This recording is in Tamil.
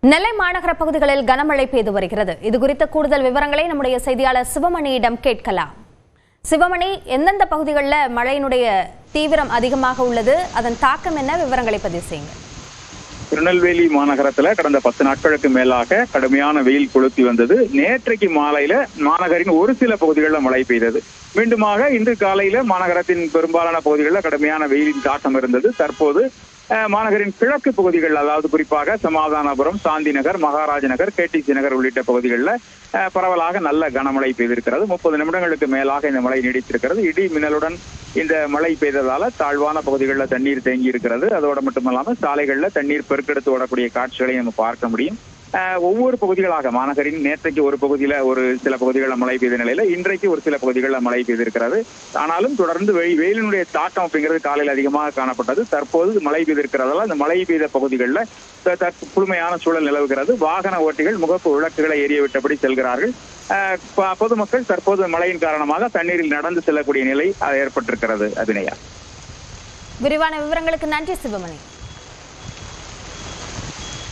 நெல்லை மாநகர பகுதிகளில் கனமழை பெய்து வருகிறது. இது குறித்த கூடுதல் விவரங்களை நம்முடைய செய்தியாளர் சிவமணியிடம் கேட்கலாம். சிவமணி, எந்தெந்த பகுதிகளில் மழையினுடைய தீவிரம் அதிகமாக உள்ளது, அதன் தாக்கம் என்ன, விவரங்களை பதிவு செய்யுங்க. திருநெல்வேலி மாநகரத்துல கடந்த 10 நாட்களுக்கு மேலாக கடுமையான வெயில் கொளுத்தி வந்தது. நேற்றைக்கு மாலையில மாநகரின் ஒரு சில பகுதிகளில் மழை பெய்தது. மீண்டுமாக இன்று காலையில மாநகரத்தின் பெரும்பாலான பகுதிகளில் கடுமையான வெயிலின் தாக்கம் இருந்தது. தற்போது மாநகரின் கிழக்கு பகுதிகள், அதாவது குறிப்பாக சமாதானபுரம், சாந்தி நகர், மகாராஜ் நகர், கேடிசி நகர் உள்ளிட்ட பகுதிகளில் பரவலாக நல்ல கனமழை பெய்திருக்கிறது. 30 நிமிடங்களுக்கு மேலாக இந்த மழை நீடித்திருக்கிறது. இடி மின்னலுடன் இந்த மழை பெய்ததால தாழ்வான பகுதிகளில் தண்ணீர் தேங்கி இருக்கிறது. அதோடு மட்டுமல்லாமல் சாலைகளில் தண்ணீர் பெருக்கெடுத்து ஓடக்கூடிய காட்சிகளை நம்ம பார்க்க முடியும். ஒவ்வொரு பகுதிகளாக மாநகரின் நேற்றைக்கு ஒரு பகுதியில ஒரு சில பகுதிகளில் மழை பெய்த நிலையில இன்றைக்கு ஒரு சில பகுதிகளில் மழை பெய்திருக்கிறது. ஆனாலும் தொடர்ந்து வெயிலினுடைய தாக்கம் அப்படிங்கிறது காலையில் அதிகமாக காணப்பட்டது. தற்போது மழை பெய்திருக்கிறதால அந்த மழை பெய்த பகுதிகளில் குளுமையான சூழல் நிலவுகிறது. வாகன ஓட்டிகள் முகப்பு விளக்குகளை எரிய விட்டபடி செல்கிறார்கள். பொதுமக்கள் தற்போது மழையின் காரணமாக தண்ணீரில் நடந்து செல்லக்கூடிய நிலை ஏற்பட்டிருக்கிறது. அபிநயா, விரிவான விவரங்களுக்கு நன்றி சிவமணி.